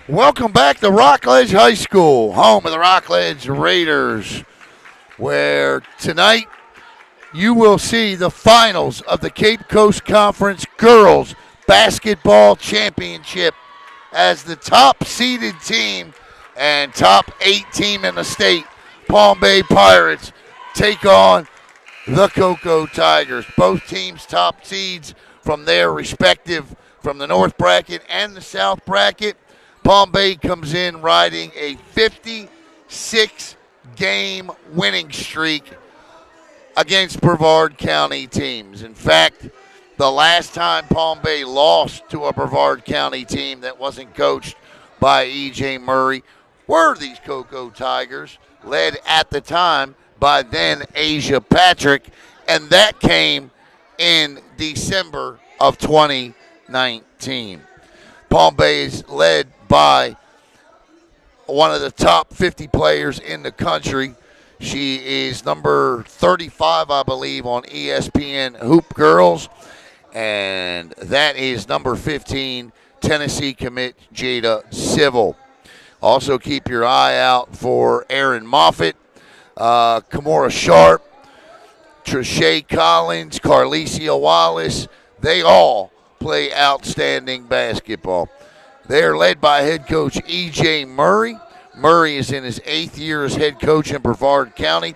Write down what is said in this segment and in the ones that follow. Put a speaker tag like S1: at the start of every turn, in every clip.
S1: Welcome back to Rockledge High School, home of the Rockledge Raiders, where tonight you will see the finals of the Cape Coast Conference Girls Basketball Championship as the top seeded team and top 8 team in the state, Palm Bay Pirates, take on the Cocoa Tigers. Both teams top seeds from their respective, from the North Bracket and the South Bracket. Palm Bay comes in riding a 56-game winning streak against Brevard County teams. In fact, the last time Palm Bay lost to a Brevard County team that wasn't coached by E.J. Murray were these Cocoa Tigers, led at the time by then Asia Patrick, and that came in December of 2019. Palm Bay is led by one of the top 50 players in the country. She is number 35, I believe, on ESPN Hoop Girls, and that is number 15, Tennessee commit Jada Civil. Also keep your eye out for Aaron Moffitt, Kimora Sharp, Trisha Collins, Carlicia Wallace. They all play outstanding basketball. They are led by head coach E.J. Murray. Murray is in his 8th year as head coach in Brevard County.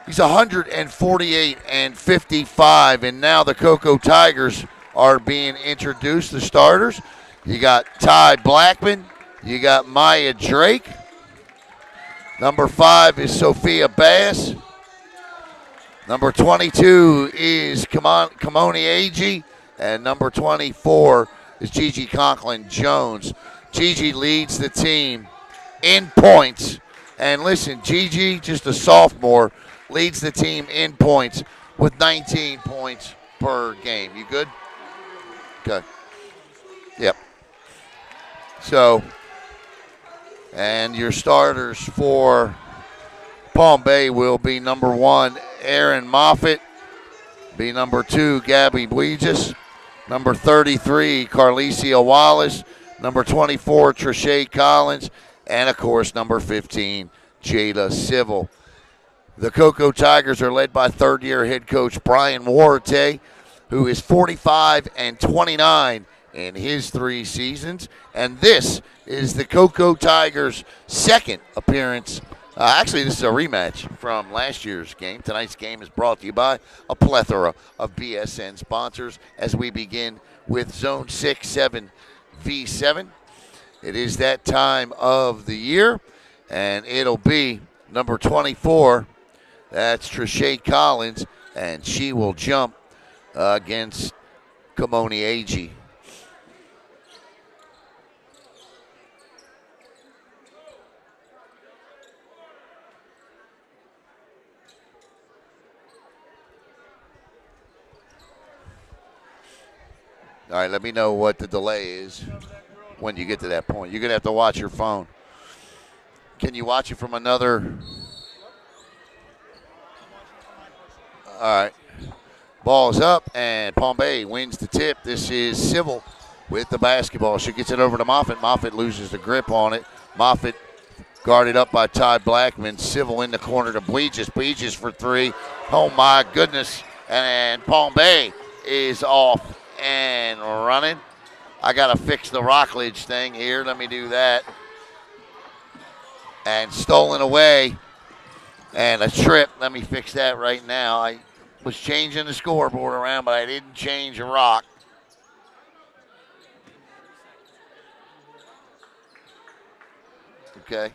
S1: He's 148 and 55, and now the Cocoa Tigers are being introduced, the starters. You got Ty Blackman. You got Maya Drake. Number 5 is Sophia Bass. Number 22 is Kamoni Agee. And number 24 is Gigi Conklin Jones. Gigi leads the team in points. And listen, Gigi, just a sophomore, leads the team in points with 19 points per game. You good? Okay. Yep. So, and your starters for Palm Bay will be number 1, Aaron Moffitt. Be number 2, Gabby Weegis. Number 33, Carlicia Wallace. Number 24, Trisha Collins. And, of course, number 15, Jada Civil. The Cocoa Tigers are led by third-year head coach Brian Warate, who is 45 and 29 in his 3 seasons. And this is the Cocoa Tigers' second appearance. Actually, this is a rematch from last year's game. Tonight's game is brought to you by a plethora of BSN sponsors as we begin with Zone 6-7 V7. It is that time of the year, and it'll be number 24. That's Trisha Collins, and she will jump against Kamoni Agee. All right, let me know what the delay is when you get to that point. You're going to have to watch your phone. Can you watch it from another? All right. Ball's up, and Palm Bay wins the tip. This is Civil with the basketball. She gets it over to Moffitt. Moffitt loses the grip on it. Moffitt guarded up by Ty Blackman. Civil in the corner to Bleaches. Bleaches for 3. Oh, my goodness. And Palm Bay is off and running. I got to fix the Rockledge thing here. Let me do that. And stolen away. And a trip. Let me fix that right now. I was changing the scoreboard around, but I didn't change a rock. Okay.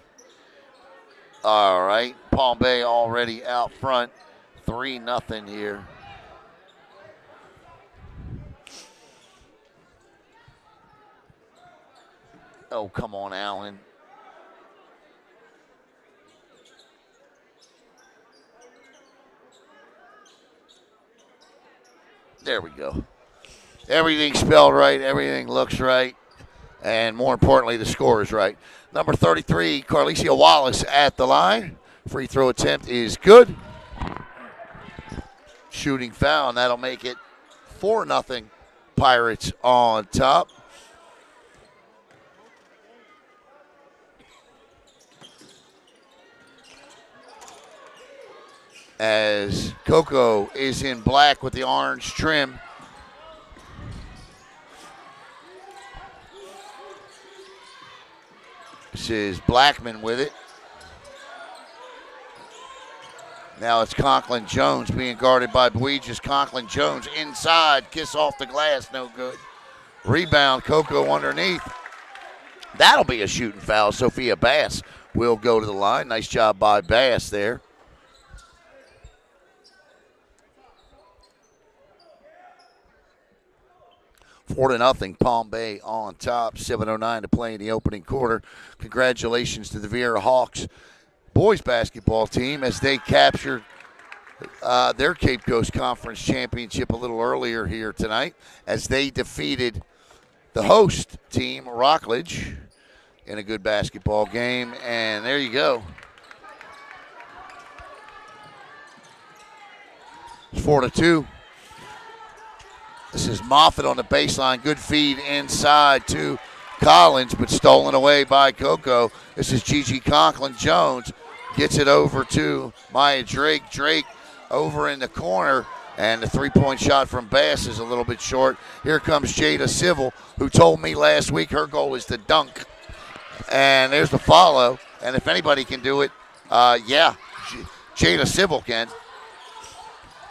S1: All right. Palm Bay already out front. 3-0 here. Oh, come on, Allen. There we go. Everything's spelled right. Everything looks right. And more importantly, the score is right. Number 33, Carlicia Wallace at the line. Free throw attempt is good. Shooting foul, and that'll make it 4-0 Pirates on top. as Coco is in black with the orange trim. This is Blackman with it. Now it's Conklin Jones being guarded by Buiges. Conklin Jones inside, kiss off the glass, no good. Rebound, Coco underneath. That'll be a shooting foul. Sophia Bass will go to the line. Nice job by Bass there. Four to nothing, Palm Bay on top. 7:09 to play in the opening quarter. Congratulations to the Viera Hawks boys basketball team as they captured their Cape Coast Conference championship a little earlier here tonight as they defeated the host team, Rockledge, in a good basketball game. And there you go. It's 4-2. This is Moffitt on the baseline. Good feed inside to Collins, but stolen away by Coco. This is Gigi Conklin Jones. Gets it over to Maya Drake. Drake over in the corner, and the three-point shot from Bass is a little bit short. Here comes Jada Civil, who told me last week her goal is to dunk. And there's the follow. And if anybody can do it, Jada Civil can.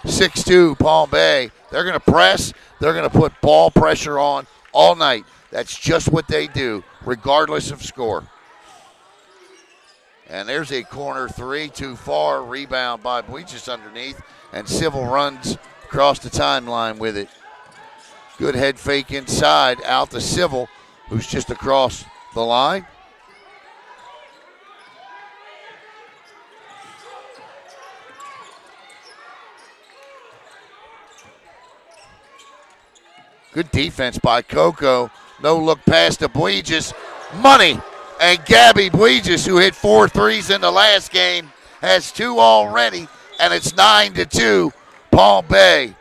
S1: 6'2", Palm Bay. They're going to press. They're going to put ball pressure on all night. That's just what they do, regardless of score. And there's a corner three, too far. Rebound by Buiges underneath. And Civil runs across the timeline with it. Good head fake inside, out to Civil, who's just across the line. Good defense by Coco. No look pass to Buiges. Money. And Gabby Buiges, who hit 4 threes in the last game, has 2 already, and it's 9-2, Palm Bay.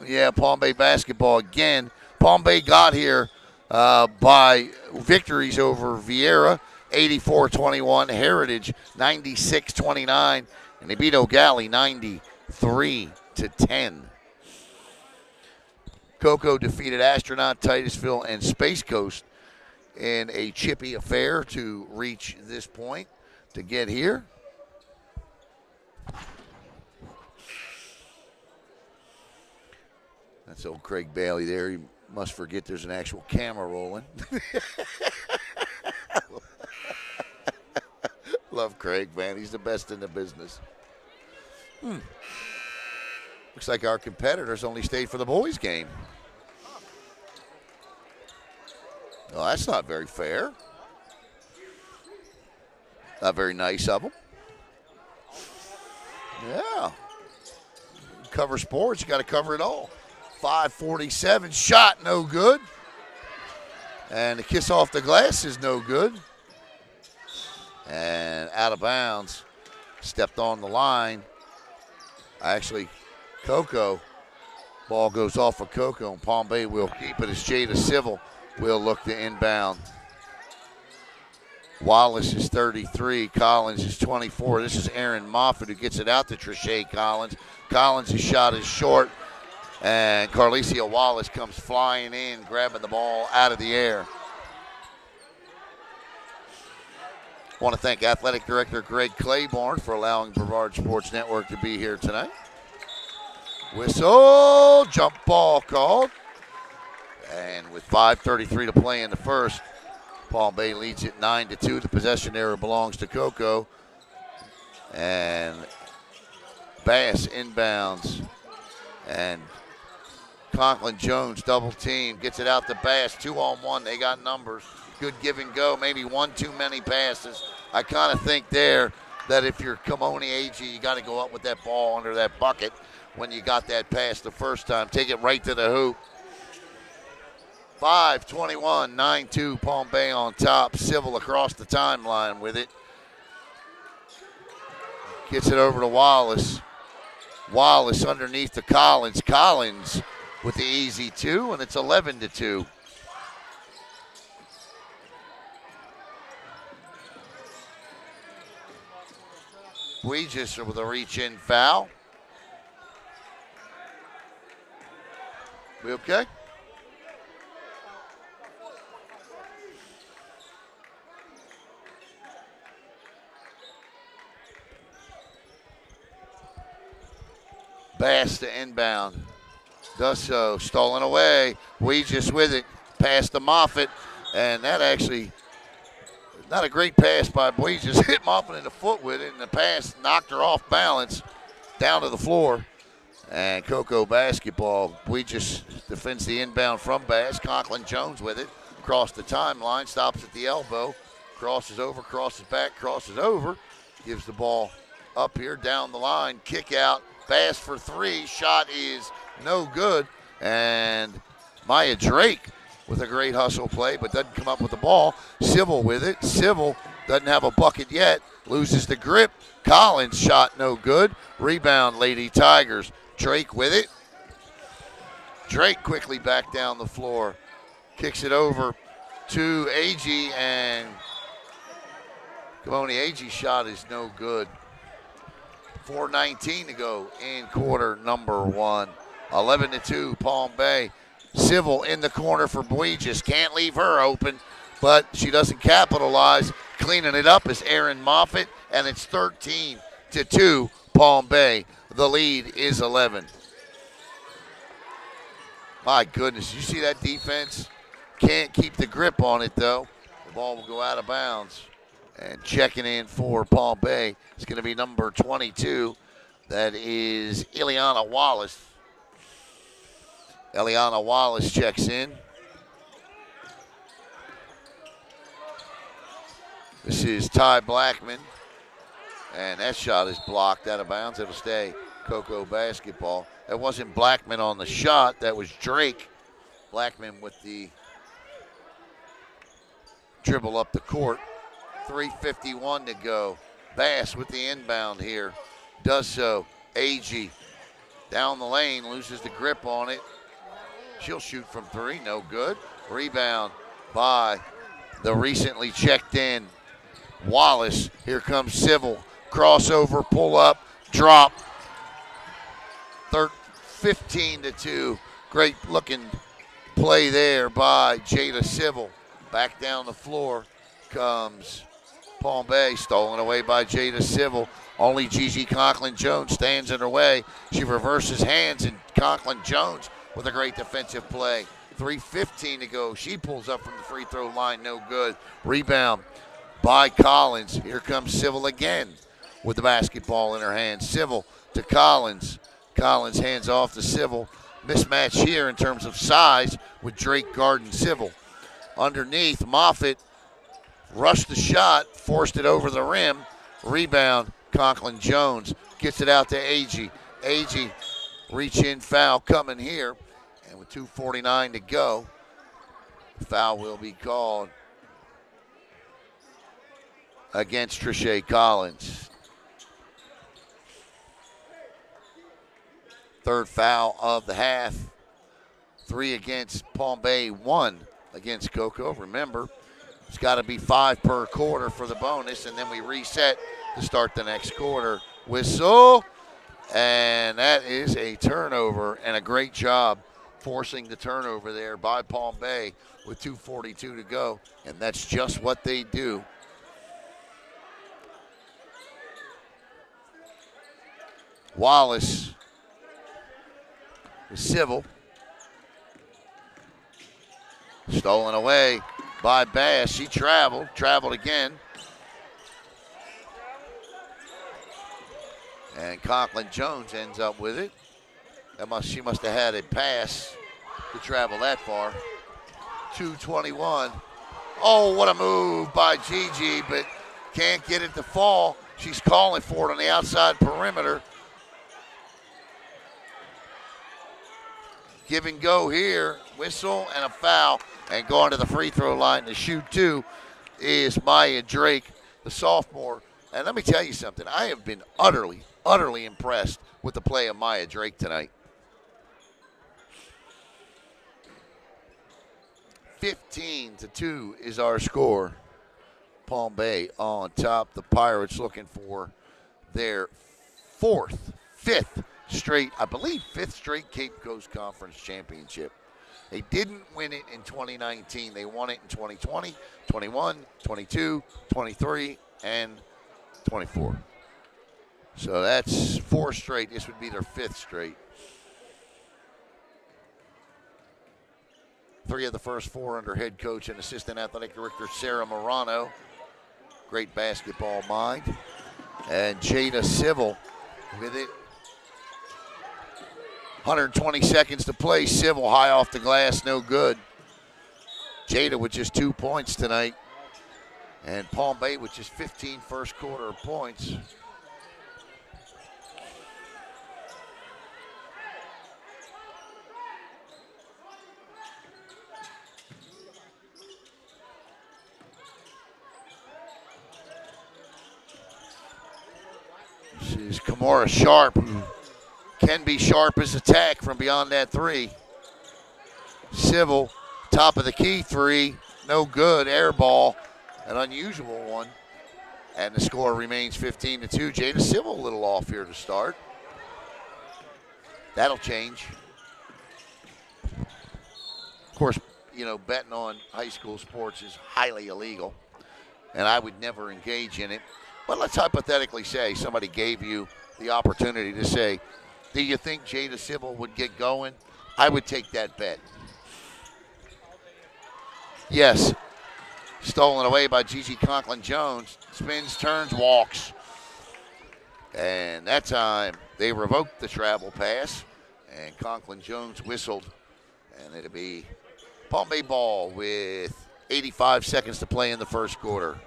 S1: Yeah, Palm Bay basketball again. Palm Bay got here by victories over Viera, 84-21, Heritage, 96-29, and they beat O'Galley, 93-10. Coco defeated Astronaut, Titusville, and Space Coast in a chippy affair to reach this point to get here. That's old Craig Bailey there. He must forget there's an actual camera rolling. Love Craig, man. He's the best in the business. Looks like our competitors only stayed for the boys' game. Well, that's not very fair. Not very nice of them. Yeah. Cover sports, you got to cover it all. 5:47, shot no good. And the kiss off the glass is no good. And out of bounds, stepped on the line. Actually, Coco, ball goes off of Coco, and Palm Bay will keep it as Jada Civil will look to inbound. Wallace is 33, Collins is 24. This is Aaron Moffitt who gets it out to Trisha Collins. Collins' shot is short, and Carlicia Wallace comes flying in, grabbing the ball out of the air. I want to thank Athletic Director Greg Claiborne for allowing Brevard Sports Network to be here tonight. Whistle, jump ball called. And with 5:33 to play in the first, Palm Bay leads it 9-2. The possession error belongs to Coco. And Bass inbounds. And Conklin Jones double team, gets it out to Bass, 2-on-1. They got numbers. Good give and go, maybe one too many passes. I kind of think there that if you're Kimoni AG, you got to go up with that ball under that bucket when you got that pass the first time. Take it right to the hoop. 5:21, 9-2, Palm Bay on top. Civil across the timeline with it. Gets it over to Wallace. Wallace underneath to Collins. Collins with the easy 2, and it's 11-2. Weegis with a reach-in foul. We okay? Bass to inbound. Does so. Stolen away. Weegis with it. Pass to Moffitt. And that actually, not a great pass by Weegis. Hit Moffitt in the foot with it, and the pass knocked her off balance down to the floor. And Cocoa basketball. Weegis defends the inbound from Bass. Conklin Jones with it. Across the timeline. Stops at the elbow. Crosses over, crosses back, crosses over. Gives the ball up here, down the line. Kick out. Bass for three. Shot is no good. And Maya Drake with a great hustle play, but doesn't come up with the ball. Civil with it. Civil doesn't have a bucket yet. Loses the grip. Collins shot no good. Rebound, Lady Tigers. Drake with it. Drake quickly back down the floor. Kicks it over to Agee, and Kimoni Agee's shot is no good. 4:19 to go in quarter number one. 11-2, Palm Bay. Civil in the corner for Weegis. Can't leave her open, but she doesn't capitalize. Cleaning it up is Aaron Moffitt, and it's 13-2, Palm Bay. The lead is 11. My goodness, you see that defense? Can't keep the grip on it, though. The ball will go out of bounds. And checking in for Palm Bay is going to be number 22. That is Ileana Wallace. Ileana Wallace checks in. This is Ty Blackman. And that shot is blocked out of bounds. It'll stay Cocoa basketball. That wasn't Blackman on the shot. That was Drake. Blackman with the dribble up the court. 3:51 to go. Bass with the inbound here. Does so. Agee down the lane. Loses the grip on it. She'll shoot from three. No good. Rebound by the recently checked in Wallace. Here comes Civil. Crossover, pull up, drop. 15-2. Great looking play there by Jada Civil. Back down the floor comes Palm Bay. Stolen away by Jada Civil. Only Gigi Conklin-Jones stands in her way. She reverses hands, and Conklin-Jones with a great defensive play. 3:15 to go. She pulls up from the free throw line. No good. Rebound by Collins. Here comes Civil again with the basketball in her hand. Civil to Collins. Collins hands off to Civil. Mismatch here in terms of size with Drake guarding Civil. Underneath, Moffitt rushed the shot, forced it over the rim. Rebound, Conklin-Jones gets it out to Agee. Agee, reach-in foul coming here. And with 2:49 to go, foul will be called against Trisha Collins. Third foul of the half. 3 against Palm Bay, 1 against Cocoa. Remember, it's got to be 5 per quarter for the bonus, and then we reset to start the next quarter. Whistle, and that is a turnover, and a great job forcing the turnover there by Palm Bay with 2:42 to go, and that's just what they do. Wallace with Civil. Stolen away by Bass. She traveled again. And Conklin-Jones ends up with it. She must have had a pass to travel that far. 2:21. Oh, what a move by Gigi, but can't get it to fall. She's calling for it on the outside perimeter. Give and go here. Whistle and a foul. And going to the free throw line to shoot 2 is Maya Drake, the sophomore. And let me tell you something. I have been utterly impressed with the play of Maya Drake tonight. 15-2 is our score. Palm Bay on top. The Pirates looking for their fifth straight Cape Coast Conference championship. They didn't win it in 2019. They won it in 2020, 21, 22, 23, and 24. So that's 4 straight. This would be their 5th straight. 3 of the first 4 under head coach and assistant athletic director Sarah Morano. Great basketball mind. And Jada Civil with it. 120 seconds to play. Civil high off the glass, no good. Jada with just 2 points tonight. And Palm Bay with just 15 first quarter points. This is Kamora Sharp, who can be sharp as attack from beyond that 3. Civil, top of the key 3, no good. Air ball, an unusual one. And the score remains 15-2. Jada Civil a little off here to start. That'll change. Of course, betting on high school sports is highly illegal, and I would never engage in it. But let's hypothetically say somebody gave you the opportunity to say, do you think Jada Civil would get going? I would take that bet. Yes. Stolen away by Gigi Conklin-Jones. Spins, turns, walks. And that time they revoked the travel pass, and Conklin-Jones whistled. And it'll be Palm Bay ball with 85 seconds to play in the first quarter.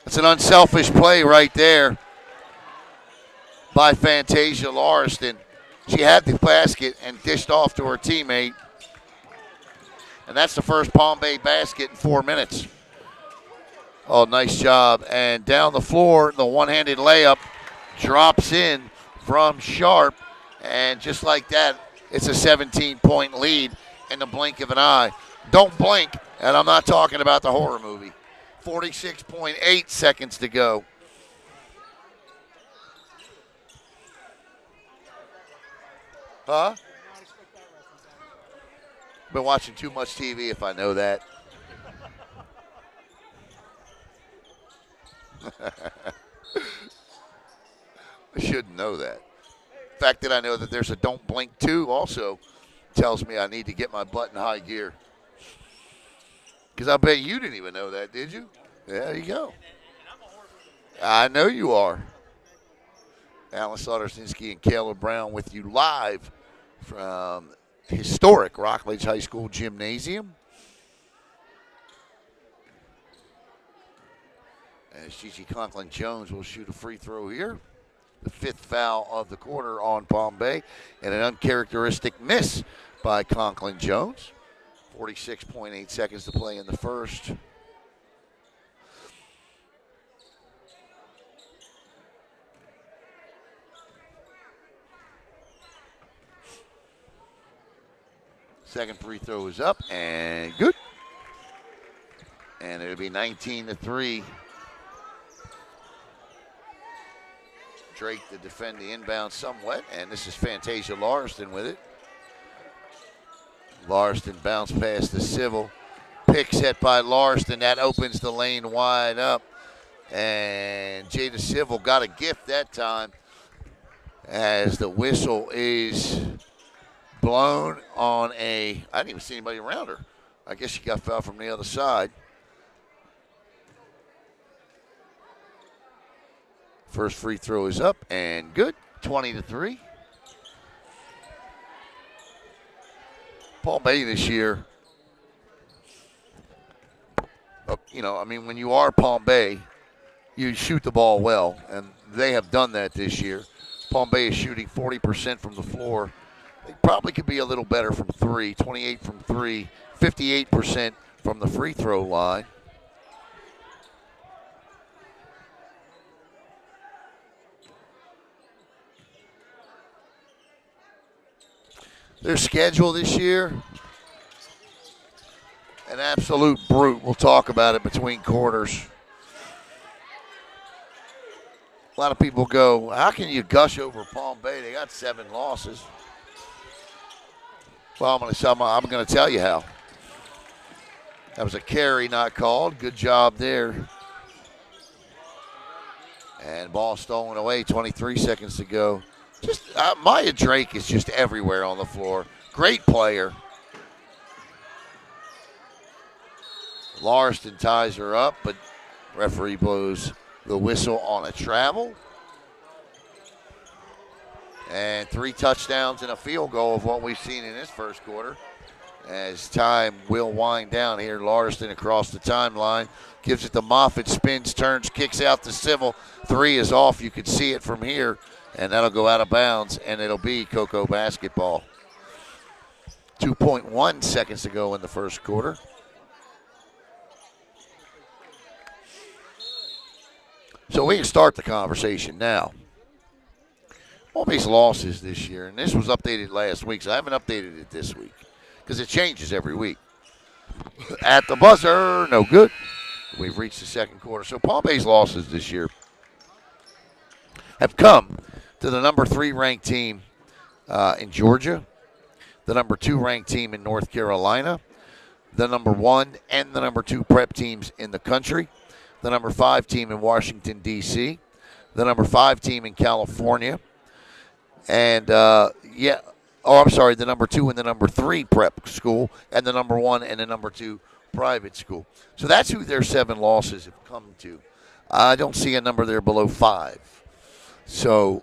S1: It's an unselfish play right there by Fantasia Larston. She had the basket and dished off to her teammate. And that's the first Palm Bay basket in 4 minutes. Oh, nice job. And down the floor, the one-handed layup drops in from Sharp. And just like that, it's a 17-point lead in the blink of an eye. Don't blink, and I'm not talking about the horror movie. 46.8 seconds to go. Huh? Been watching too much TV if I know that. I shouldn't know that. The fact that I know that there's a don't blink 2 also tells me I need to get my butt in high gear. Because I bet you didn't even know that, did you? There you go. I know you are. Alan Sodersinski and Caleb Brown with you live from historic Rockledge High School Gymnasium. As Gigi Conklin-Jones will shoot a free throw here. The 5th foul of the quarter on Palm Bay. And an uncharacteristic miss by Conklin-Jones. 46.8 seconds to play in the first. Second free throw is up and good. And it'll be 19-3. Drake to defend the inbound somewhat, and this is Fantasia Larston with it. Larston bounce pass to Civil. Pick set by Larston. That opens the lane wide up. And Jada Civil got a gift that time as the whistle is blown on I didn't even see anybody around her. I guess she got fouled from the other side. First free throw is up and good. 20-3. Palm Bay this year, when you are Palm Bay, you shoot the ball well, and they have done that this year. Palm Bay is shooting 40% from the floor. They probably could be a little better from 3, 28 from 3, 58% from the free throw line. Their schedule this year, absolute brute. We'll talk about it between quarters. A lot of people go, how can you gush over Palm Bay? They got 7 losses. Well, I'm going to tell you how. That was a carry not called. Good job there. And ball stolen away, 23 seconds to go. Just Maya Drake is just everywhere on the floor. Great player. Larston ties her up, but referee blows the whistle on a travel. And 3 touchdowns and a field goal of what we've seen in this first quarter. As time will wind down here, Larston across the timeline. Gives it to Moffitt, spins, turns, kicks out to Civil. 3 is off. You can see it from here. And that'll go out of bounds, and it'll be Cocoa basketball. 2.1 seconds to go in the first quarter. So we can start the conversation now. Palm Bay's losses this year, and this was updated last week, so I haven't updated it this week because it changes every week. At the buzzer, no good. We've reached the second quarter. So Palm Bay's losses this year have come to the number 3 ranked team in Georgia, the number 2 ranked team in North Carolina, the number 1 and the number 2 prep teams in the country, the number 5 team in Washington, D.C., the number 5 team in California, and, the number 2 and the number 3 prep school, and the number 1 and the number 2 private school. So that's who their 7 losses have come to. I don't see a number there below 5. So,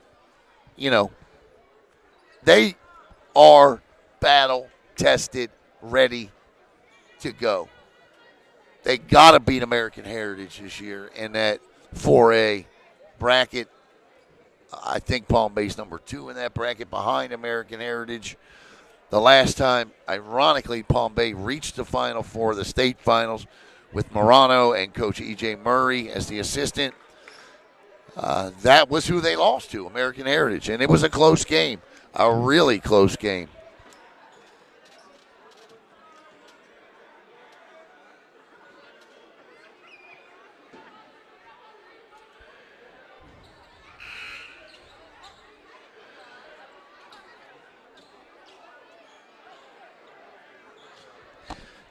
S1: they are battle-tested, ready to go. They got to beat American Heritage this year in that 4A bracket. I think Palm Bay's number 2 in that bracket behind American Heritage. The last time, ironically, Palm Bay reached the Final Four, the state finals, with Morano and Coach E.J. Murray as the assistant. That was who they lost to, American Heritage. And it was a close game, a really close game.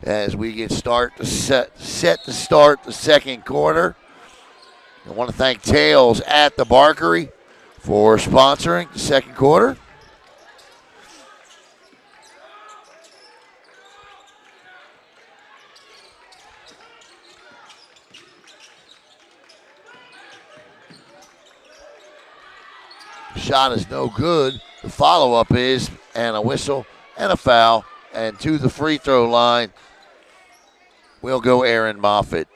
S1: As we get set to start the second quarter. I want to thank Tails at the Barkery for sponsoring the second quarter. Shot is no good. The follow-up is, and a whistle and a foul. And to the free throw line will go Erin Moffitt.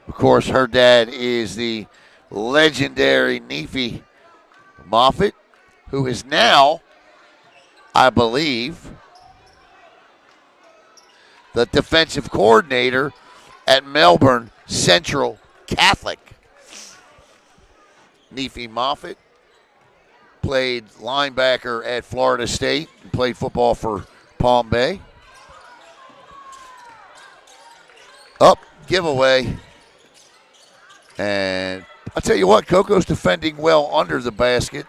S1: Of course, her dad is the legendary Nefi Moffitt, who is now, I believe, the defensive coordinator at Melbourne Central Catholic. Nefi Moffitt played linebacker at Florida State and played football for Palm Bay. Up, giveaway. And I'll tell you what, Coco's defending well under the basket.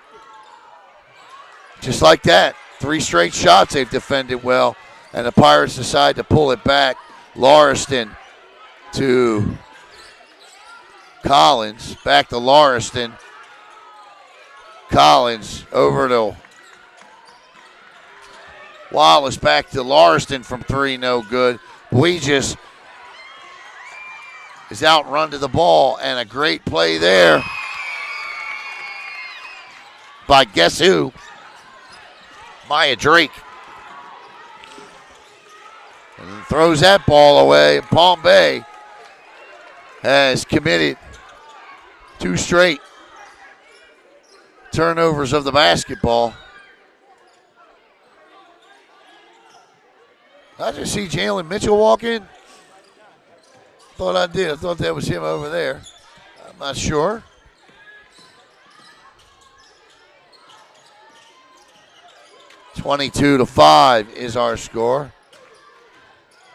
S1: Just like that. 3 straight shots they've defended well. And the Pirates decide to pull it back. Lauriston to Collins. Back to Lauriston. Collins over to Wallace, back to Lauriston from 3, no good. Weegis is outrun to the ball, and a great play there by guess who? Maya Drake. And throws that ball away. Palm Bay has committed 2 straight turnovers of the basketball. I just see Jalen Mitchell walk in. Thought I did. I thought that was him over there. I'm not sure. (22-5) is our score.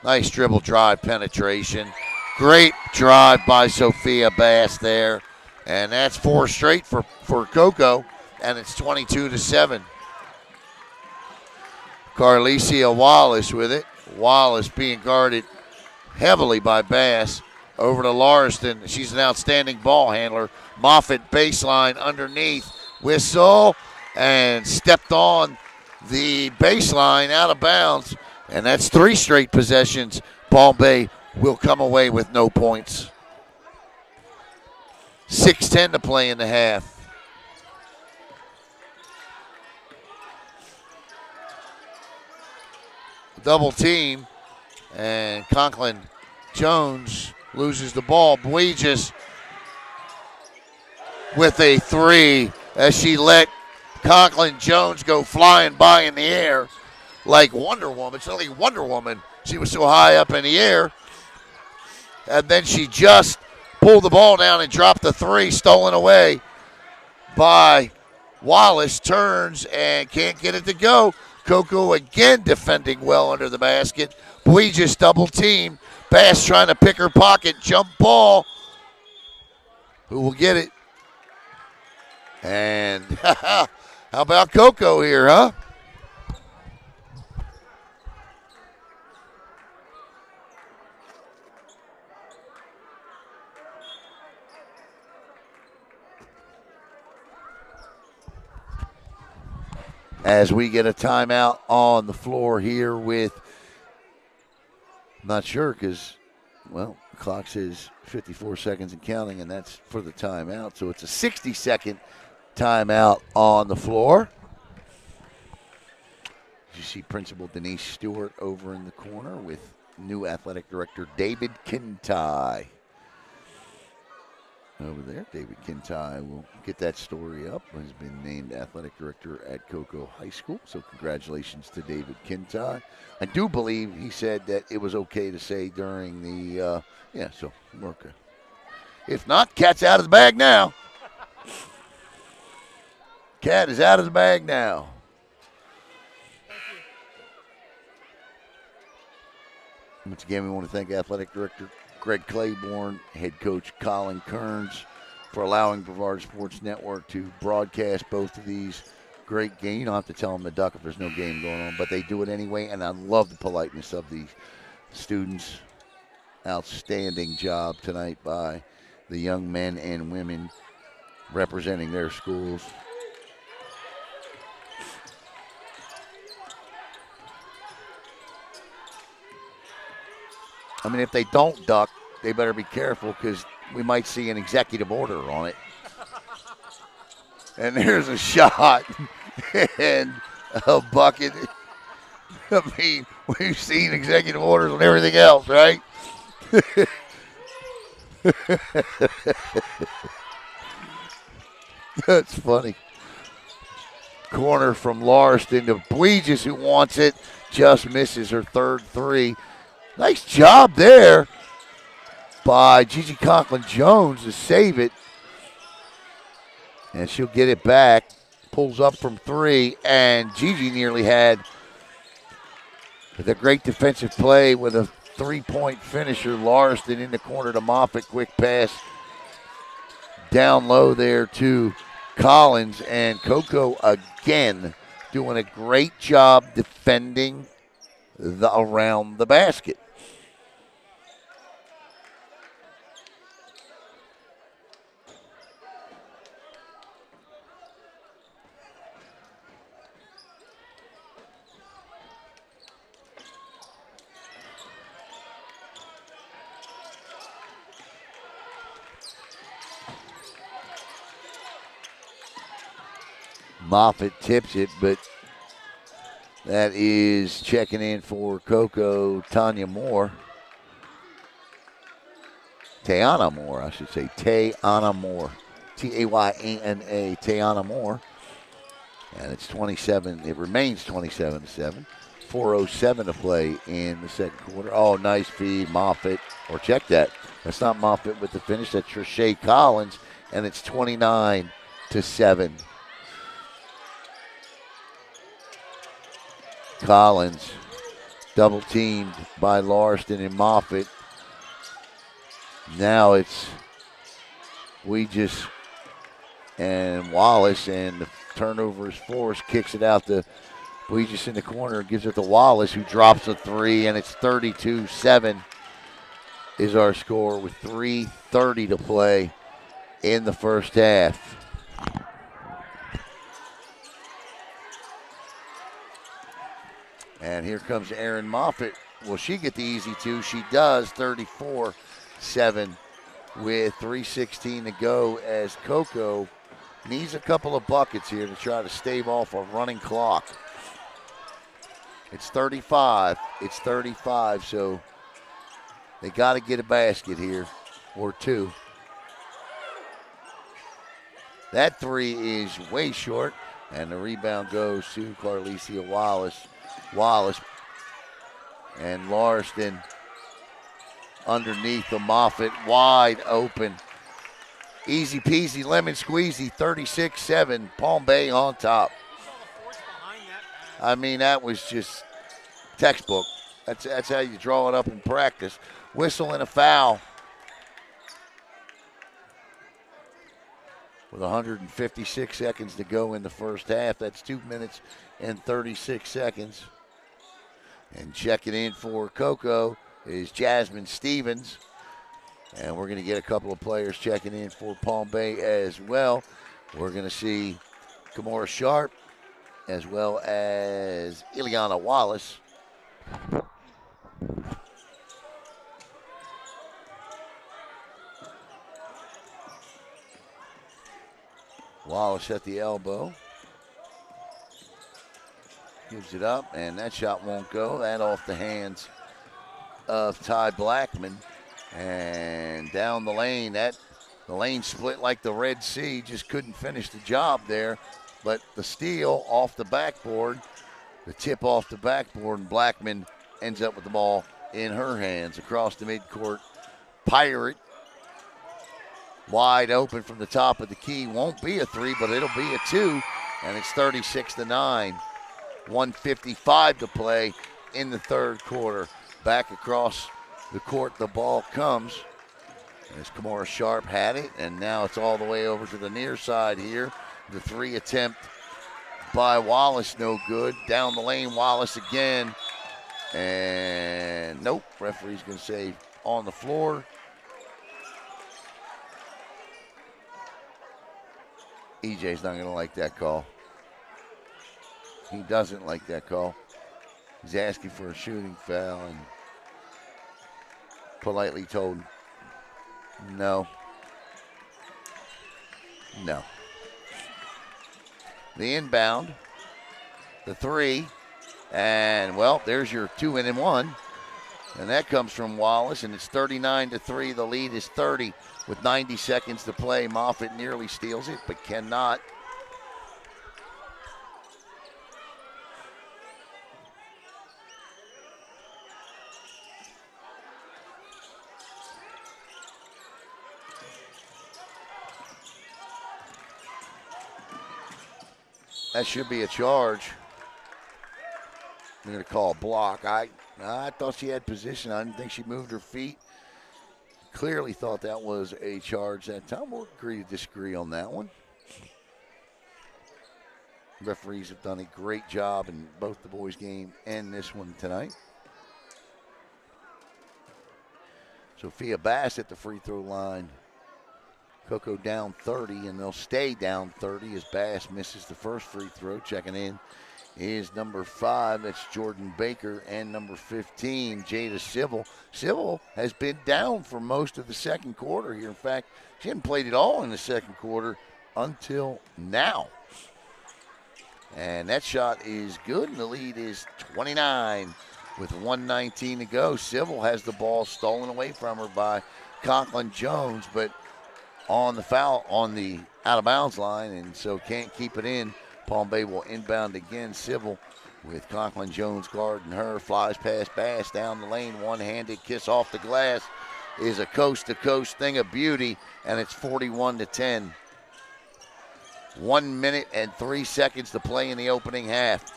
S1: Nice dribble drive penetration. Great drive by Sophia Bass there. And that's 4 straight for Coco. And it's 22-7. Carlicia Wallace with it. Wallace being guarded heavily by Bass. Over to Larston. She's an outstanding ball handler. Moffitt baseline underneath. Whistle. And stepped on the baseline out of bounds. And that's 3 straight possessions. Palm Bay will come away with no points. 6:10 to play in the half. Double team, and Conklin Jones loses the ball. Buiges with a 3 as she let Conklin Jones go flying by in the air like Wonder Woman. It's like Wonder Woman. She was so high up in the air. And then she just pulled the ball down and dropped the 3, stolen away by Wallace. Turns and can't get it to go. Coco again defending well under the basket. Buiges double team. Bass trying to pick her pocket. Jump ball. Who will get it? And how about Coco here, huh? As we get a timeout on the floor here with, I'm not sure because, well, the clock says 54 seconds and counting, and that's for the timeout. So it's a 60-second timeout on the floor. You see Principal Denise Stewart over in the corner with new athletic director David Kintai. Over there, David Kintai will get that story up. Has been named athletic director at Coco High School, so congratulations to David Kintai. I do believe he said that it was okay to say during the, so we're okay. If not, Cat's out of the bag now. Cat is out of the bag now. Once again, we want to thank athletic director Greg Claiborne, head coach Colin Kearns for allowing Brevard Sports Network to broadcast both of these great games. You don't have to tell them to duck if there's no game going on, but they do it anyway, and I love the politeness of these students. Outstanding job tonight by the young men and women representing their schools. I mean, if they don't duck, they better be careful because we might see an executive order on it. And there's a shot and a bucket. I mean, we've seen executive orders on everything else, right? That's funny. Corner from Larston to Buiges, who wants it, just misses her third 3. Nice job there by Gigi Conklin-Jones to save it. And she'll get it back. Pulls up from 3, and Gigi nearly had the great defensive play with a 3-point finisher. Larston in the corner to Moffitt. Quick pass down low there to Collins. And Coco again doing a great job defending around the basket. Moffitt tips it, but that is checking in for Coco, Tanya Moore. Tayana Moore, I should say. Tayana Moore. T-A-Y-A-N-A, Tayana Moore. And it's 27. It remains 27-7. 4:07 to play in the second quarter. Oh, nice feed, Moffitt. Or check that. That's not Moffitt with the finish. That's Trisha Collins. And it's 29-7. Collins Double teamed by Larston and Moffitt. Now it's Weegis and Wallace, and the turnover is forced. Kicks it out to Weegis in the corner, gives it to Wallace, who drops a three, and it's 32-7 is our score with 3:30 to play in the first half. And here comes Erin Moffitt. Will she get the easy two? She does, 34-7 with 3:16 to go as Coco needs a couple of buckets here to try to stave off a running clock. It's 35. It's 35, so they got to get a basket here or two. That three is way short, and the rebound goes to Carlicia Wallace. Wallace and Larston underneath the Moffitt, wide open. Easy peasy, lemon squeezy, 36-7, Palm Bay on top. I mean, that was just textbook. That's how you draw it up in practice. Whistle and a foul. With 156 seconds to go in the first half. That's 2 minutes and 36 seconds. And checking in for Coco is Jasmine Stevens. And we're going to get a couple of players checking in for Palm Bay as well. We're going to see Kamora Sharp as well as Ileana Wallace. Wallace at the elbow. Gives it up, and that shot won't go. That off the hands of Ty Blackman. And down the lane, the lane split like the Red Sea. Just couldn't finish the job there. But the steal off the backboard, the tip off the backboard, and Blackman ends up with the ball in her hands across the midcourt. Pirate wide open from the top of the key. Won't be a three, but it'll be a two, and it's 36-9. 1:55 to play in the third quarter. Back across the court, the ball comes. As Kamora Sharp had it, and now it's all the way over to the near side here. The three attempt by Wallace, no good. Down the lane, Wallace again. And nope, referee's going to say on the floor. EJ's not going to like that call. He doesn't like that call. He's asking for a shooting foul and politely told no. No. The inbound, the three, and well, there's your 2-and-1. And that comes from Wallace, and it's 39-3. The lead is 30 with 90 seconds to play. Moffitt nearly steals it, but cannot. That should be a charge. I'm going to call a block. I thought she had position. I didn't think she moved her feet. Clearly thought that was a charge that time. We'll agree to disagree on that one. Referees have done a great job in both the boys' game and this one tonight. Sophia Bass at the free throw line. Coco down 30, and they'll stay down 30 as Bass misses the first free throw. Checking in is number 5. That's Jordan Baker, and number 15, Jada Civil. Civil has been down for most of the second quarter here. In fact, she hadn't played at all in the second quarter until now. And that shot is good, and the lead is 29 with 1:19 to go. Civil has the ball stolen away from her by Conklin Jones, but on the foul, on the out-of-bounds line, and so can't keep it in. Palm Bay will inbound again. Civil with Conklin Jones guarding her. Flies past Bass down the lane. One-handed kiss off the glass is a coast-to-coast thing of beauty, and it's 41-10. 1 minute and 3 seconds to play in the opening half.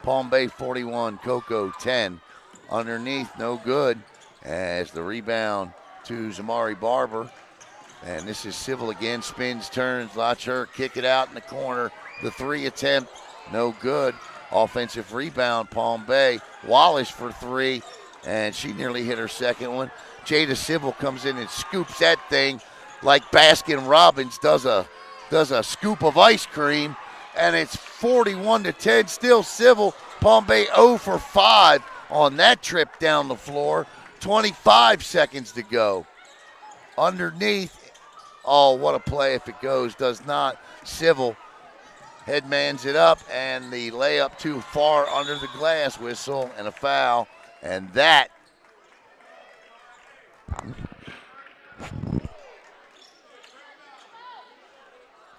S1: Palm Bay 41, Cocoa 10. Underneath, no good, as the rebound to Zamari Barber. And this is Civil again, spins, turns, watch her kick it out in the corner. The 3 attempt, no good. Offensive rebound, Palm Bay. Wallace for 3, and she nearly hit her second one. Jada Civil comes in and scoops that thing like Baskin Robbins does a scoop of ice cream, and it's 41-10. Still Civil. Palm Bay 0 for 5 on that trip down the floor. 25 seconds to go. Underneath. Oh, what a play if it goes. Does not. Civil headmans it up, and the layup too far under the glass. Whistle and a foul. And that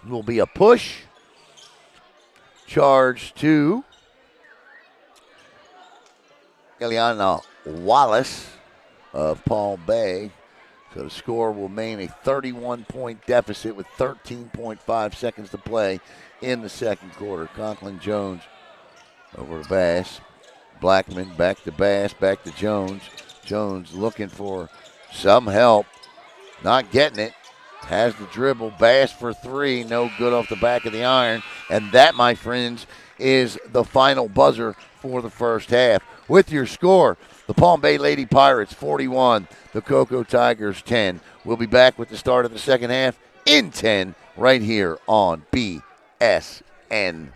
S1: will be a push. Charge to Eliana Wallace of Palm Bay. So the score will remain a 31-point deficit with 13.5 seconds to play in the second quarter. Conklin Jones over to Bass. Blackman back to Bass, back to Jones. Jones looking for some help. Not getting it. Has the dribble. Bass for 3. No good off the back of the iron. And that, my friends, is the final buzzer for the first half. With your score, the Palm Bay Lady Pirates 41, the Cocoa Tigers 10. We'll be back with the start of the second half in 10 right here on BSN.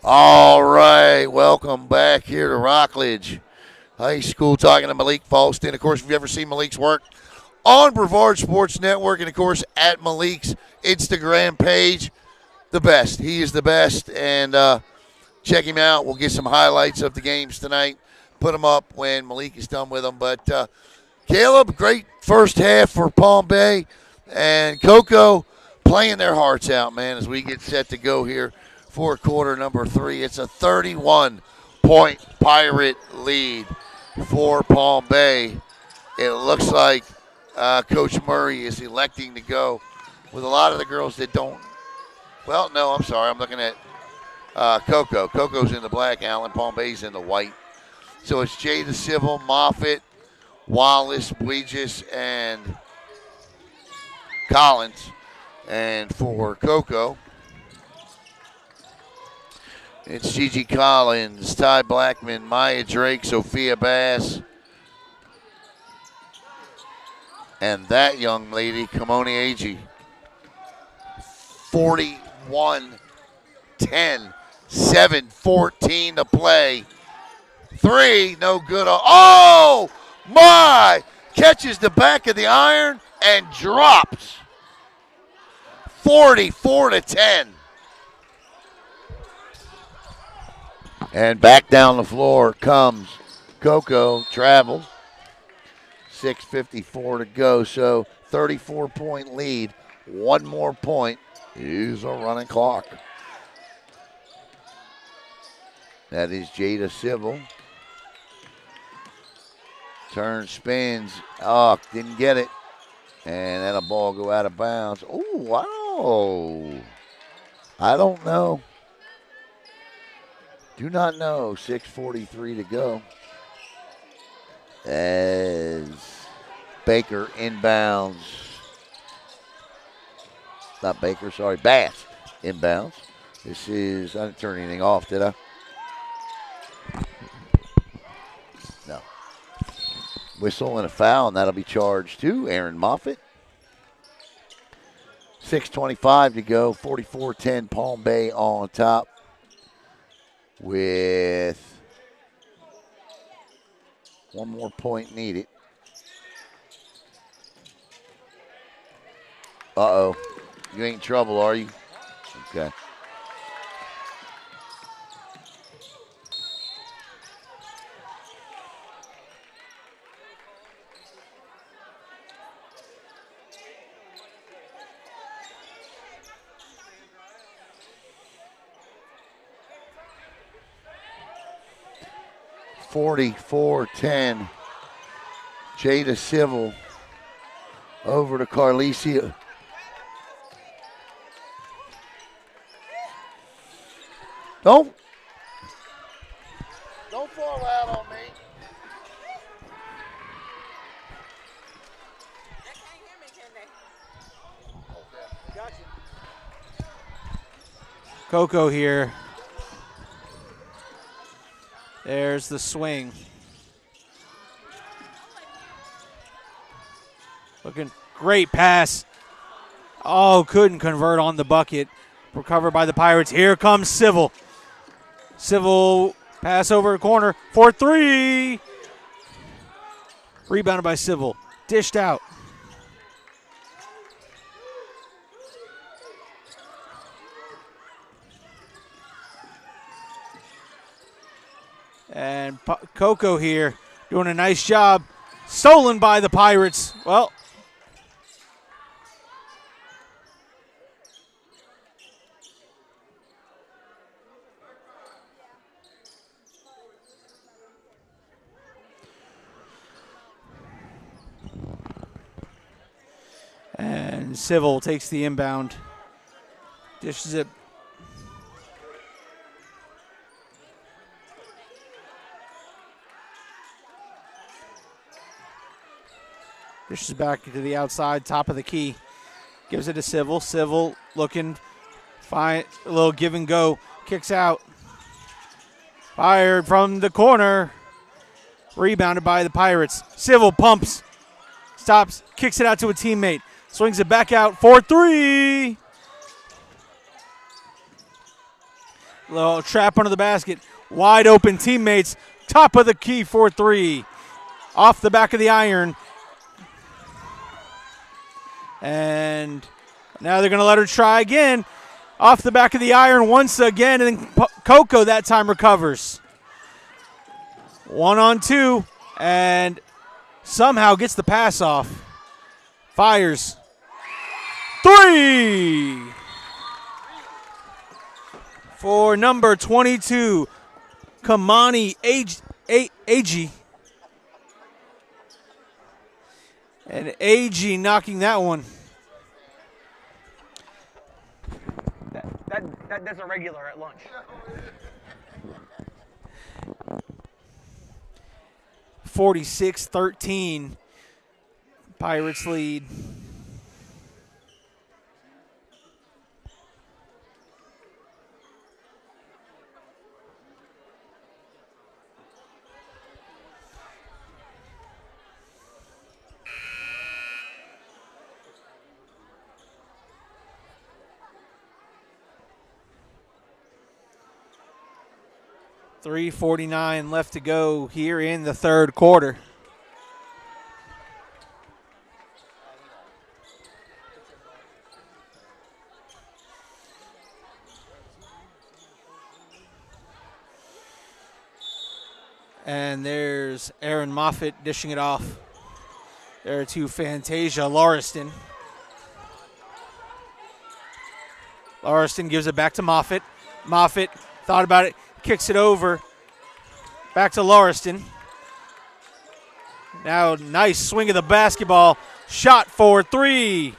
S1: All right, welcome back here to Rockledge High School, talking to Malik Falston. Of course, if you've ever seen Malik's work on Brevard Sports Network, and of course at Malik's Instagram page, the best. He is the best, and check him out. We'll get some highlights of the games tonight. Put them up when Malik is done with them. But Caleb, great first half for Palm Bay, and Cocoa playing their hearts out, man, as we get set to go here for quarter number 3. It's a 31-point Pirate lead for Palm Bay. It looks like Coach Murray is electing to go with a lot of the girls that don't. Well, no, I'm sorry. I'm looking at Cocoa. Cocoa's in the black, Allen. Palm Bay's in the white. So it's Jada Civil, Moffitt, Wallace, Weegis, and Collins. And for Cocoa, it's Gigi Collins, Ty Blackman, Maya Drake, Sophia Bass, and that young lady, Kimoni Agee. 41-10, 7:14 to play. 3, no good. Oh, my! Catches the back of the iron and drops. 44-10. And back down the floor comes Cocoa, travels. 6:54 to go, so 34-point lead. One more point is a running clock. That is Jada Civil. Turn, spins. Oh, didn't get it. And then a ball go out of bounds. Oh, wow. I don't know. Do not know. 6:43 to go. As Baker inbounds. Not Baker, sorry. Bass inbounds. This is, I didn't turn anything off, did I? No. Whistle and a foul, and that'll be charged to Aaron Moffitt. 6:25 to go. 44-10 Palm Bay on top. With one more point needed. Uh-oh. You ain't in trouble, are you? Okay. (44-10). Jada Civil over to Carlicia. Don't fall out on me.
S2: They can't hear me, can they?
S1: Okay. Gotcha.
S3: Coco here. There's the swing. Looking great pass. Oh, couldn't convert on the bucket. Recovered by the Pirates. Here comes Civil. Civil pass over the corner for 3. Rebounded by Civil. Dished out. And Coco here doing a nice job. Stolen by the Pirates. Well, and Civil takes the inbound. Dishes it. Dishes back to the outside, top of the key. Gives it to Civil. Civil looking fine. A little give and go. Kicks out. Fired from the corner. Rebounded by the Pirates. Civil pumps. Stops. Kicks it out to a teammate. Swings it back out for 3. Little trap under the basket. Wide open teammates. Top of the key for 3. Off the back of the iron. And now they're going to let her try again. Off the back of the iron once again. And then Coco that time recovers. 1-on-2. And somehow gets the pass off. Fires. 3! For number 22, Kamani Ag. And Ag knocking that one.
S4: That's a regular at lunch.
S3: 46-13. Pirates lead. .349 left to go here in the third quarter. And there's Aaron Moffitt dishing it off. There to Fantasia Lauriston. Lauriston gives it back to Moffitt. Moffitt thought about it, kicks it over. Back to Lauriston. Now nice swing of the basketball. Shot for 3.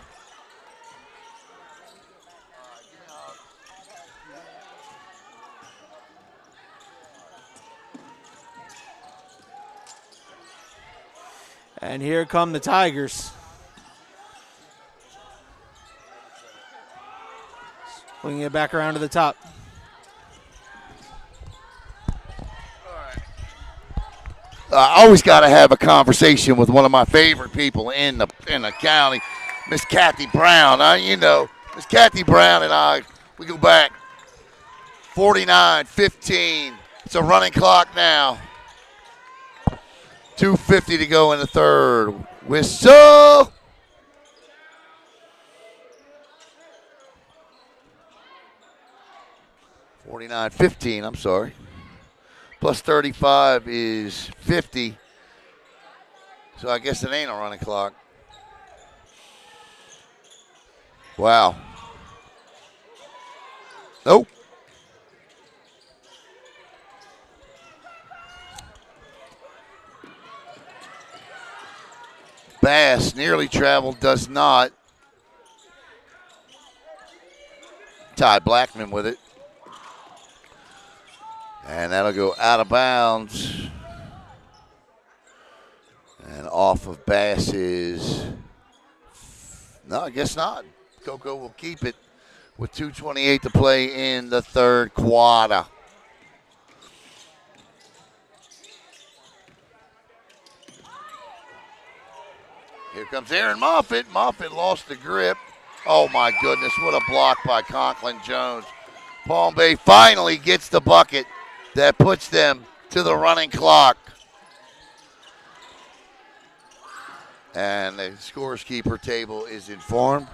S3: And here come the Tigers. Swinging it back around to the top.
S1: I always got to have a conversation with one of my favorite people in the county, Miss Kathy Brown. Miss Kathy Brown and I, we go back 49-15. It's a running clock now. 2:50 to go in the third. Whistle. $49.15, I'm sorry. Plus 35 is 50. So I guess it ain't a running clock. Wow. Nope. Bass nearly traveled, does not. Ty Blackman with it. And that'll go out of bounds. And off of Bass's. No, I guess not. Coco will keep it with 2:28 to play in the third quarter. Here comes Aaron Moffitt. Moffitt lost the grip. Oh, my goodness. What a block by Conklin Jones. Palm Bay finally gets the bucket that puts them to the running clock. And the scores keeper table is informed.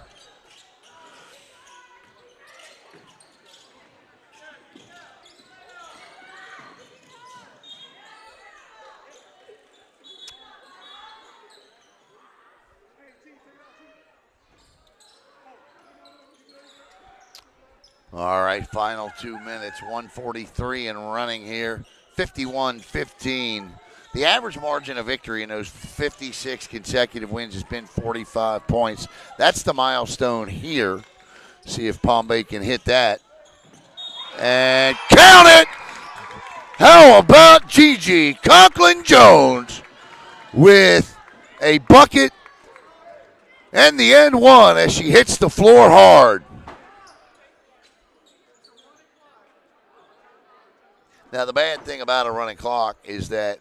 S1: All right, final 2 minutes, 1:43 and running here, 51-15. The average margin of victory in those 56 consecutive wins has been 45 points. That's the milestone here. See if Palm Bay can hit that. And count it! How about Gigi Conklin Jones with a bucket and the end one as she hits the floor hard. Now, the bad thing about a running clock is that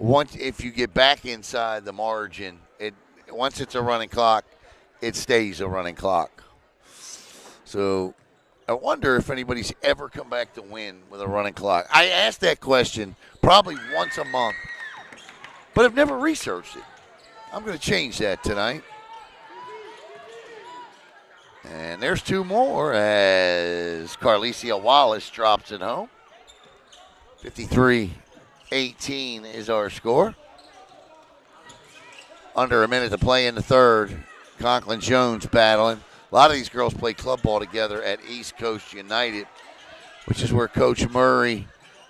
S1: if you get back inside the margin, once it's a running clock, it stays a running clock. So I wonder if anybody's ever come back to win with a running clock. I ask that question probably once a month, but I've never researched it. I'm going to change that tonight. And there's two more as Carlicia Wallace drops it home. 53-18 is our score. Under a minute to play in the third. Conklin Jones battling. A lot of these girls play club ball together at East Coast United, which is where Coach Murray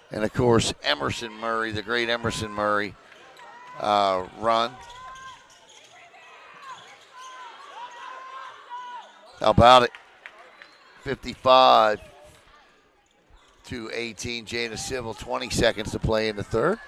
S1: and, of course, Emerson Murray, the great Emerson Murray, run. How about it? 55-18. Jada Civil, 20 seconds to play in the third.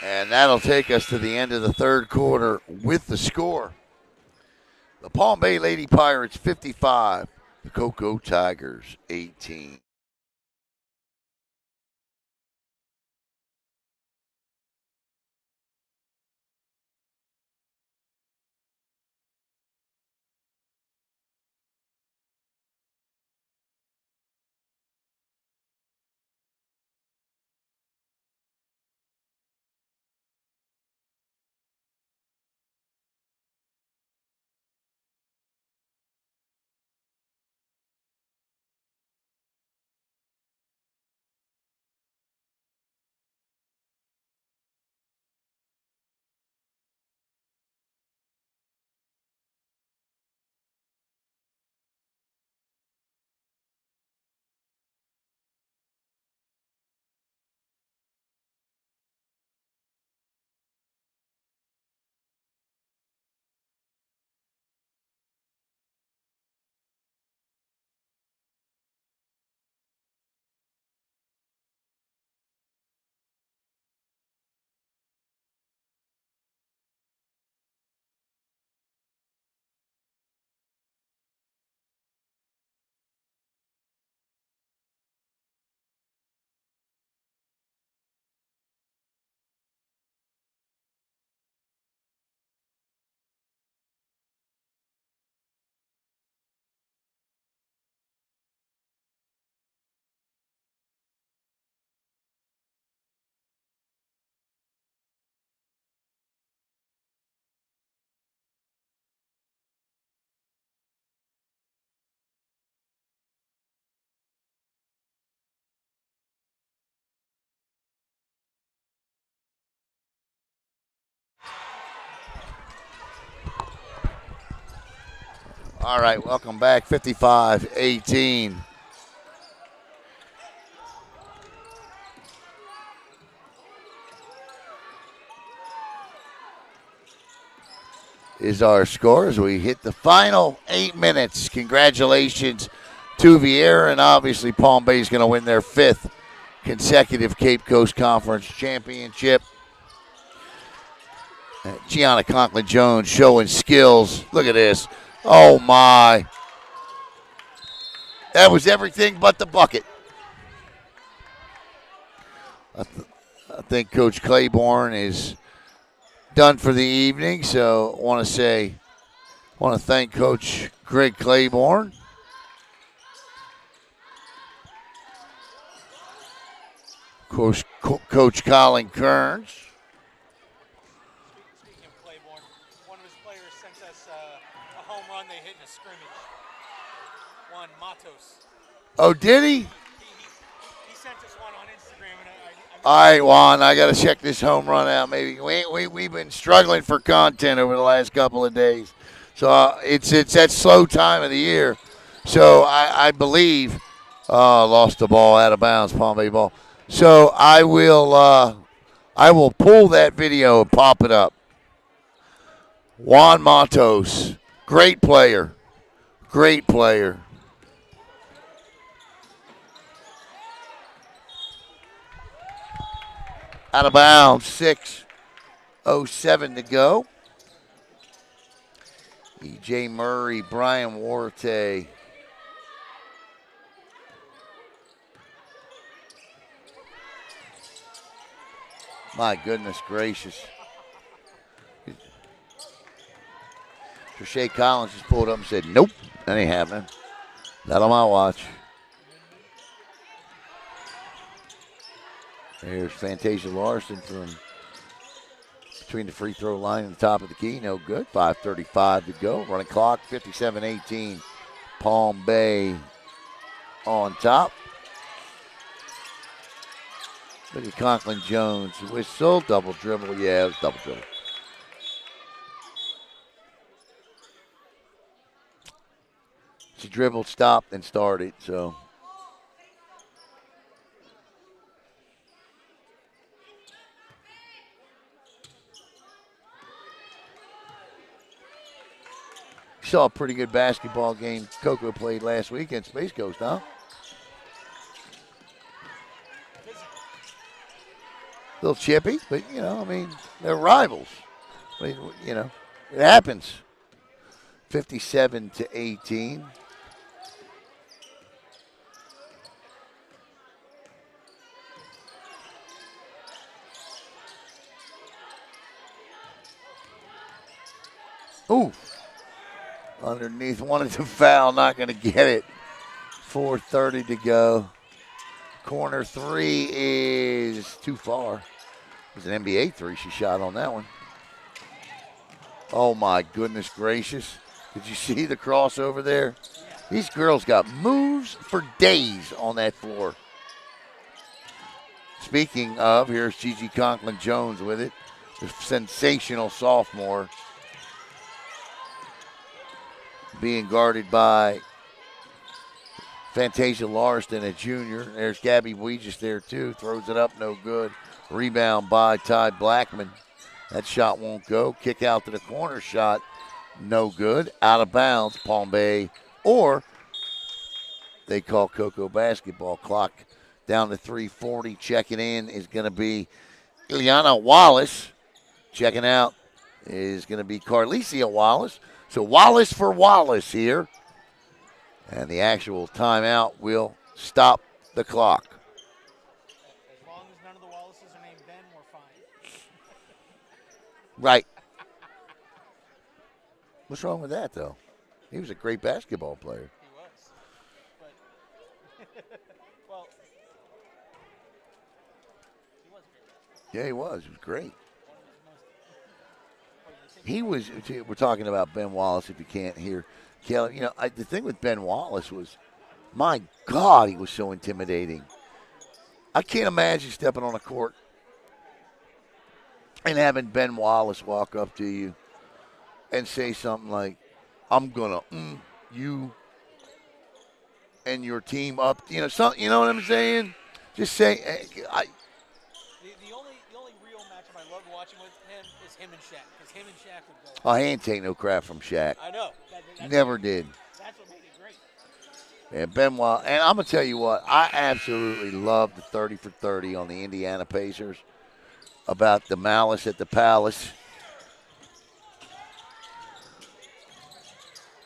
S1: And that'll take us to the end of the third quarter with the score. The Palm Bay Lady Pirates 55, the Cocoa Tigers 18. All right, welcome back. 55-18. Is our score as we hit the final 8 minutes. Congratulations to Viera, and obviously Palm Bay is going to win their 5th consecutive Cape Coast Conference championship. Gianna Conklin-Jones showing skills. Look at this. Oh, my. That was everything but the bucket. I think Coach Claiborne is done for the evening, so I want to thank Coach Greg Claiborne. Of course, Coach Colin Kearns.
S3: Speaking of Claiborne, one of his players sent us a home run they hit in a scrimmage. Juan Matos.
S1: Oh, did he?
S3: He sent us one on Instagram. And
S1: All right, Juan, I got to check this home run out. Maybe we've been struggling for content over the last couple of days, so it's that slow time of the year. So I believe lost the ball out of bounds, Palm Bay ball. So I will pull that video and pop it up. Juan Matos, great player, great player. Out of bounds, 6:07 to go. E.J. Murray, Brian Warte. My goodness gracious. Treshea Collins just pulled up and said, nope, that ain't happening. Not on my watch. There's Fantasia Larson from between the free throw line and the top of the key. No good. 5:35 to go. Running clock, 57-18. Palm Bay on top. Look at Conklin Jones. Whistle, double dribble. Yeah, it was double dribble. She dribbled, stopped, and started, so. Saw a pretty good basketball game Coco played last week at Space Coast, huh? A little chippy, but, you know, I mean, they're rivals. But, you know, it happens. 57-18. Ooh. Underneath, wanted to foul, not going to get it. 4:30 to go. Corner three is too far. It was an NBA three she shot on that one. Oh, my goodness gracious. Did you see the crossover there? These girls got moves for days on that floor. Speaking of, here's Gigi Conklin Jones with it. The sensational sophomore. Being guarded by Fantasia Larson, a junior. There's Gabby Weegis there, too. Throws it up, no good. Rebound by Ty Blackman. That shot won't go. Kick out to the corner shot, no good. Out of bounds, Palm Bay. Or they call Coco basketball. Clock down to 3:40. Checking in is going to be Ileana Wallace. Checking out is going to be Carlicia Wallace. So Wallace for Wallace here. And the actual timeout will stop the clock.
S3: As long as none of the Wallaces are named Ben, we're fine.
S1: Right. What's wrong with that, though? He was a great basketball player.
S3: He was. But, well, he was great.
S1: Yeah, he was. He was great. He was, we're talking about Ben Wallace, if you can't hear Kelly. You know, the thing with Ben Wallace was, my God, he was so intimidating. I can't imagine stepping on a court and having Ben Wallace walk up to you and say something like, I'm going to you and your team up. You know, you know what I'm saying? Just say,
S3: The only real matchup I loved watching with him is him and Shaq, because him and Shaq would go.
S1: oh, he ain't take no crap from Shaq.
S3: I know.
S1: Never did.
S3: That's what made it great.
S1: Yeah, Ben Wallace. And I'm going to tell you what, I absolutely love the 30 for 30 on the Indiana Pacers about the malice at the palace.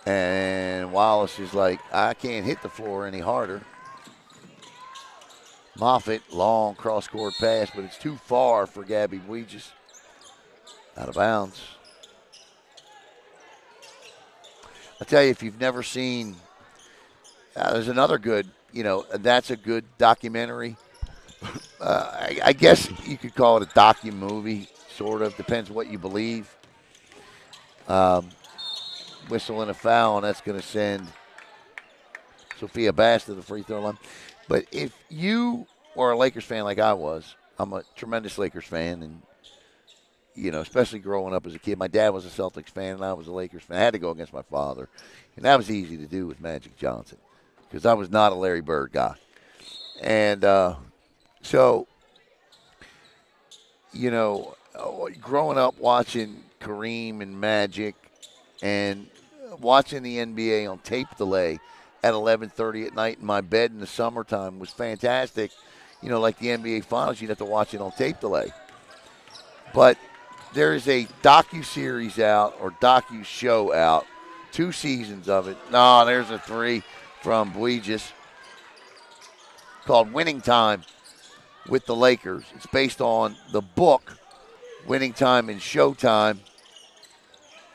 S1: And Wallace is like, I can't hit the floor any harder. Moffitt, long cross-court pass, but it's too far for Gabby Weegis. Out of bounds. I tell you, if you've never seen, there's another good, you know, that's a good documentary. I guess you could call it a docu-movie, sort of. Depends what you believe. Whistle and a foul, and that's going to send Sophia Bass to the free throw line. But if you are a Lakers fan like I was, I'm a tremendous Lakers fan, and, you know, especially growing up as a kid. My dad was a Celtics fan, and I was a Lakers fan. I had to go against my father, and that was easy to do with Magic Johnson because I was not a Larry Bird guy. And so, you know, growing up watching Kareem and Magic and watching the NBA on tape delay at 11:30 at night in my bed in the summertime was fantastic. You know, like the NBA Finals, you'd have to watch it on tape delay. But there is a docu-series out or docu-show out 2 seasons of it. No, there's a 3 from Buegis called Winning Time with the Lakers. It's based on the book Winning Time and Showtime.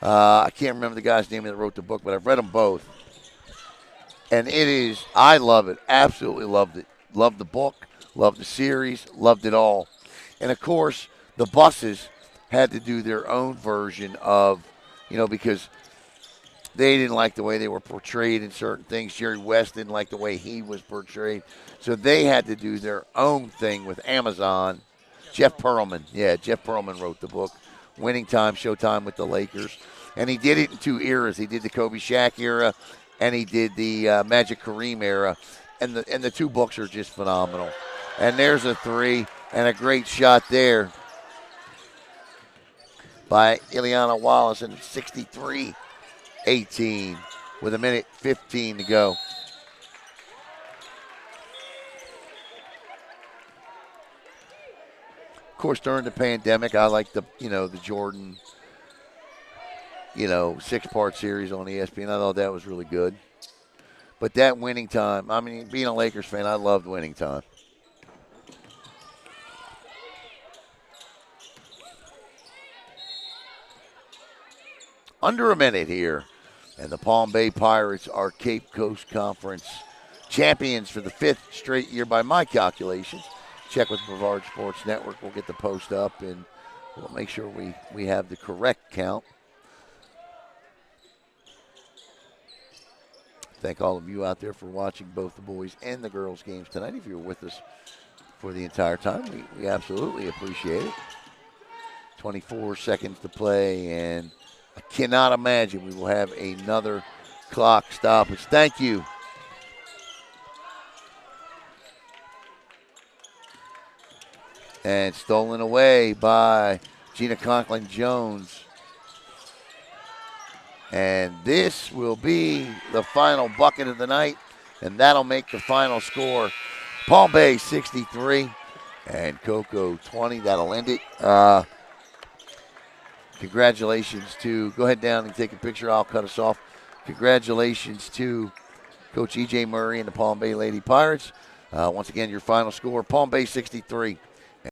S1: I can't remember the guy's name that wrote the book, but I've read them both. And I love it. Absolutely loved it. Loved the book, loved the series, loved it all. And of course, the buses had to do their own version of, because they didn't like the way they were portrayed in certain things. Jerry West didn't like the way he was portrayed. So they had to do their own thing with Amazon. Jeff Pearlman wrote the book, Winning Time, Showtime with the Lakers. And he did it in 2 eras. He did the Kobe Shaq era, and he did the Magic Kareem era. And the 2 books are just phenomenal. And there's a 3 and a great shot there by Ileana Wallace, and 63-18 with 1:15 to go. Of course, during the pandemic, I like the Jordan, 6-part series on ESPN. I thought that was really good. But that Winning Time, being a Lakers fan, I loved Winning Time. Under a minute here, and the Palm Bay Pirates are Cape Coast Conference champions for the 5th straight year by my calculations. Check with Brevard Sports Network. We'll get the post up, and we'll make sure we have the correct count. Thank all of you out there for watching both the boys and the girls games tonight. If you were with us for the entire time, we absolutely appreciate it. 24 seconds to play, and I cannot imagine we will have another clock stoppage. Thank you. And stolen away by Gina Conklin-Jones. And this will be the final bucket of the night, and that'll make the final score. Palm Bay 63 and Cocoa 20. That'll end it. Congratulations to, go ahead down and take a picture. I'll cut us off. Congratulations to Coach E.J. Murray and the Palm Bay Lady Pirates. Once again, your final score, Palm Bay 63